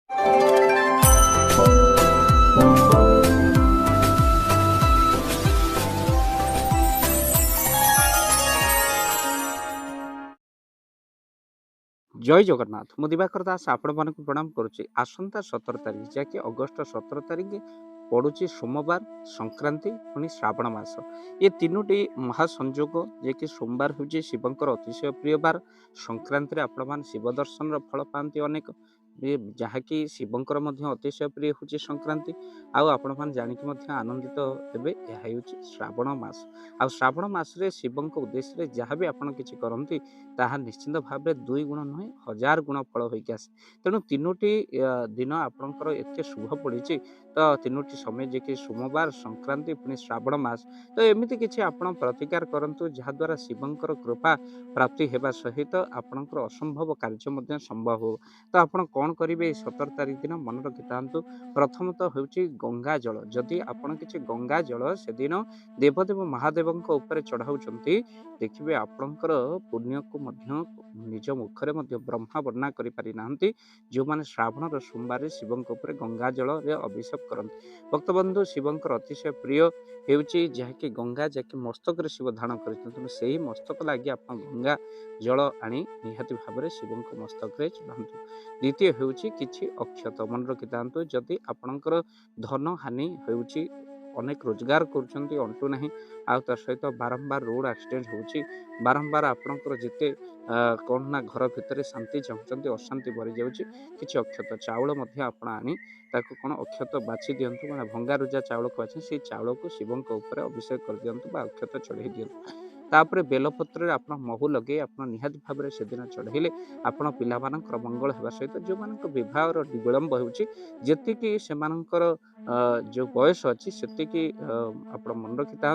जय जगन्नाथ मु दिवाकर दास आपण मानक प्रणाम करुच्ची। आसंता 17 तारीख जैकि अगस्ट 17 तारीख पड़ुची सोमवार संक्रांति पुणी श्रावण मास। ये तीनोटी महासंयोग जे कि सोमवार हूँ शिवंकर अतिशय प्रिय बार। संक्रांति आपण मान शिव दर्शन फल पाती अनेक जहाँकि शिवंकर अतिशय प्रिय हूँ संक्रांति। आपण मैंने जाणिक आनंदित हेबे यह हूँ श्रावण मास। आ श्रावण मासरे शिवं उद्देश्य जहाँ भी आपड़ किसी करती ताहा निश्चिंत भाव दुई गुण नुहे 1000 गुण फल होइक आसे। तेणु तीनोटी दिन आपणकर एत शुभ पड़ी तो तीनोटी समय जे कि सोमवार संक्रांति पुणी श्रावण मास तो एमती किसी आपण प्रतिकार करूँ जहाद्वारा शिवंकर कृपा प्राप्ति होगा सहित आपणकर असंभव कार्य संभव हो। तो आपड़ कौन करेंगे 17 तारीख दिन मन रखि था। प्रथमतः हूँ गंगा जल जदि आपड़ किसी गंगा जल से दिन देवदेव महादेव चढ़ाऊँ देखिए आपणकर पुण्य को निज मुखरे ब्रह्मा वर्णना करि ना जो मैंने श्रावण सोमवार शिवं गंगा जल अभिषेक करते। भक्तबंधु शिवंकर अतिशय प्रिय होउची जहाँकि गंगा जहाँकि मस्तक शिव धारण कर से मस्तक लगी आप गंगा जल आनी निहाती भाव में शिवं मस्तक चढ़ातु। द्वितीय होउची किछि अक्षत मन रखि था। जदि आपणकर धन हानि होउची अनेक रोजगार करुँच अंटू ना आ सहित बारंबार रोड एक्सीडेंट होउची बारंबार आपणकर जिते कौन ना घर भितर शांति चाहते अशांति भरी जाऊँगी किसी अक्षत चाउल आप आनी ताकू कौन अक्षत बाछि दिंतु मैंने भंगा रुजा चाउल को बाछि से चाउल को शिवं अभिषेक कर दिंतु अक्षत चढ़े दिंतु। तापर बेलपत्र आप महू लगे आप निहाती भाव में से दिन चढ़ेले आपण पिला मंगल होगा सहित जो मान बह विलंब होती से जो बयस अच्छी से आप मन रखि था।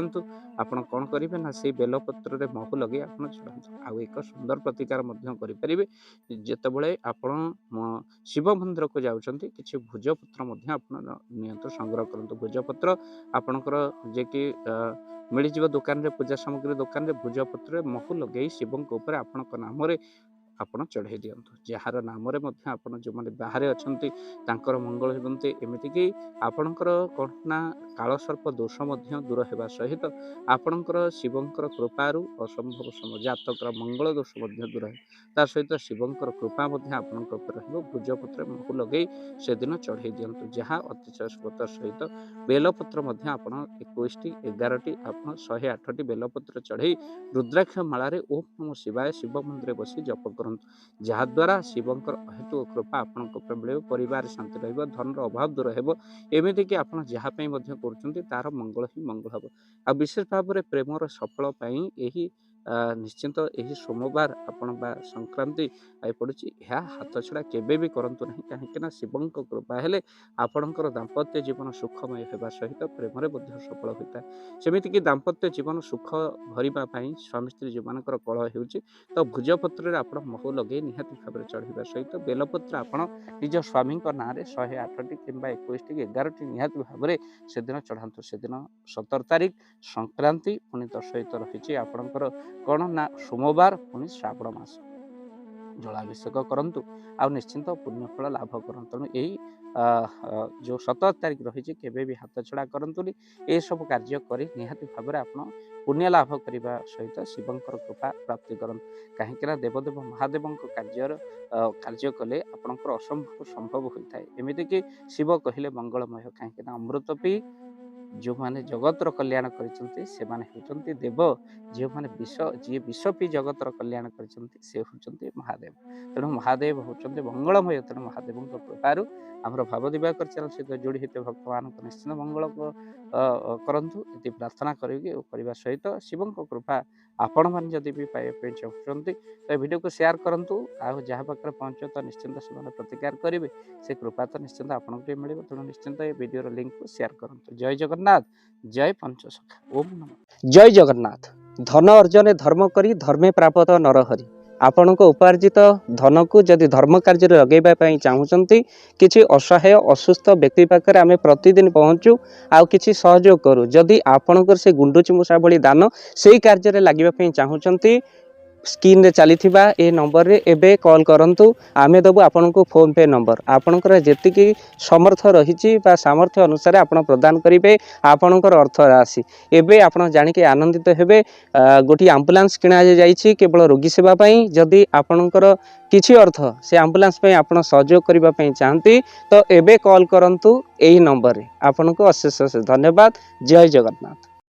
आपड़ कौन करेंगे ना से बेलपत्र महू लगे आप चढ़ातु। आउ एक सुंदर प्रतिकार करेंगे जितेबले आपण शिव मंदिर को जाऊँच किसी भुजपत्र आप संग्रह करूँ। भुजपत्र आपणकर जे कि मिल दुकान रे पूजा सामग्री दुकान रे भुजपत्र महू लगे शिवं आपण नाम आपण चढ़े दिंतु जार नाम आपण जो मैंने बाहर अच्छा मंगल होते एमती कि आपणकर कौन ना कालसर्प दोष दूर होगा सहित आपणकर शिवंकर कृपारू असंभव सम जातक मंगल दोष दूर है सहित शिवंकर कृपा भुजपत्र महू लगे से दिन चढ़े दिंतु जहाँ अतिशय स्रोत सहित बेलपत्र आप 21 11 आप 108 बेलपत्र चढ़े रुद्राक्ष मालारे ओम नमः शिवाय शिव मंदिर बसी जप कर जहाद्वारा शिवंकर अहेतु कृपा आपण मिले परिवार शांति रहिबो धन अभाव दूर हेबो एमिति कि आपण जहाँ कर तार मंगल ही मंगल हम। आ विशेष भाव में प्रेमर सफल पाई यही निश्चिंत यही सोमवार आपण संक्रांति आई पड़ुची यह हाथ छड़ा केबे भी करंतु नहीं कहीं शिवं कृपा हेले आपणकर दाम्पत्य जीवन सुखमय होगा सहित प्रेम सफल होता है। सेमिति कि दाम्पत्य जीवन सुख भरवा स्वामी स्त्री जो मान कलह हो तो भुजपत्र आप महू लगे निहाती भाव में चढ़ा सहित बेलपत्र आपण निज स्वामी ना 108 कि 21 11 निहाती भाव में से दिन चढ़ातु। से दिन 17 तारीख संक्रांति पुणी तो सहित रही आपणकर कौन ना सोमवार पुणी श्रावण मास जलाभिषेक करंतु आ निश्चिंत पुण्यफल लाभ करूँ। तेणु यही जो 17 तारीख रही केबे भी हाथ छड़ा करंतुनी ए सब कार्य करी निहाती भाव में आप पुण्य लाभ करने सहित शिवंकर कृपा प्राप्ति करते। कहीं देवदेव महादेव कार्य कले आपणकर असंभव संभव होता है। एमती कि शिव कहले मंगलमय कहीं अमृत पी जो माने जगतर कल्याण करते से होती देव जो माने विष जी विष पी जगतर कल्याण करते होती महादेव। तेणु महादेव होती मंगलमय। तेणु महादेव कृपारू आमर भाव दिवाकर चैनल सहित जोड़ी होते भक्त मान निश्चित मंगल करंतु ये प्रार्थना करने सहित शिवं कृपा आपण मैंने जदि भी पाइबा चाहते तो वीडियो को शेयर करूँ आ जहाँ पाखे पहुँच तो निश्चिंत से प्रतिकार करेंगे से कृपा तो निश्चिंत आपको मिले। तेणु निश्चिंत ये वीडियो लिंक को शेयर करूँ। जय जगन्नाथ जय पंचसखा ओम नमः। जय जगन्नाथ। धन अर्जन धर्म करी धर्मे प्राप्त नरहरि आपण उपार्जित धन को जदि धर्म कार्य लगेवाई चाहूँगी किसी असहाय असुस्थ व्यक्ति पाखे आम प्रतिदिन पहुँचू आउ किसी सहयोग करूँ। जदि आपणकर से गुंडुची मूषा भली दान से कार्य लगे चाहूँगी स्क्रीन रे चली ए नंबर रे एबे कॉल करंतु आमे दबु आपनको फोन पे नंबर आपनकर जेतिकी समर्थ रही सामर्थ्य अनुसार आपण प्रदान करेंगे आपणकर अर्थ राशि एबे आपण जानिके आनंदित हेबे। गोटी आम्बुलांस किणा जाइछि केवल रोगी सेवा पई जदि आपणकर किछि अर्थ से आम्बुलांस पई आपण सहयोग करिबा पई चाहंती तो एबे कॉल करंतु एही नंबर रे आपनको अशेष अशेष धन्यवाद। जय जगन्नाथ।